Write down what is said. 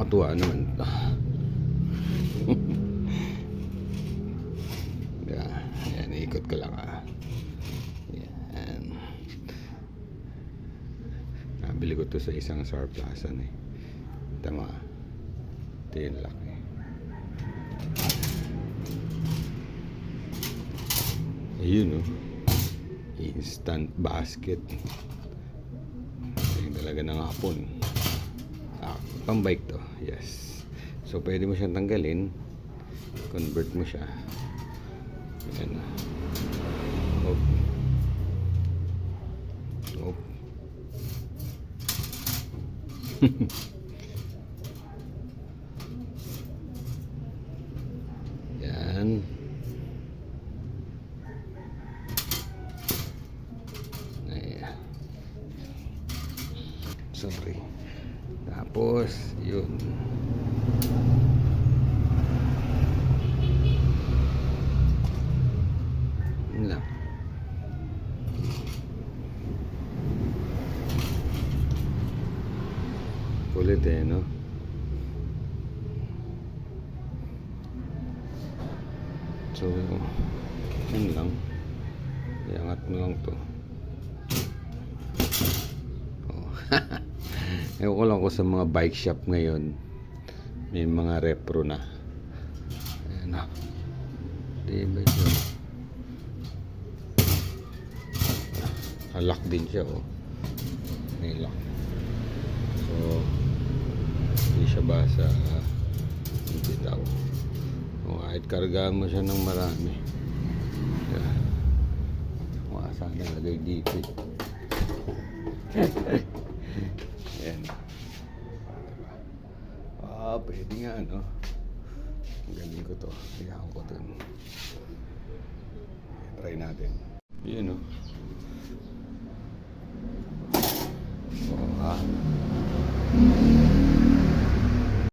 Nakakatuwa naman. Ayan, ikot ko lang Ayan. Nabili ko to sa isang surplusan Tama. Ito yung laki. Ayun instant basket. Ayun talaga ng hapon. Pang-bike to. Yes. So pwede mo siyang tanggalin. Convert mo siya. Ayan. Oh. Yan. Ayan. Sorry. Tapos yun. Yun lang. Kulit no? So yun lang. Iangat mo lang to. Ewan ko lang ko sa mga bike shop ngayon, may mga repro na. Ayan na. Diba ito? Lock din siya may lock. So hindi siya basa. Hindi daw. Kahit kargaan mo siya ng marami. Sana lagay dito. Ayan. Pwede nga galing ko to. Iyakan ko to. Try natin. Yun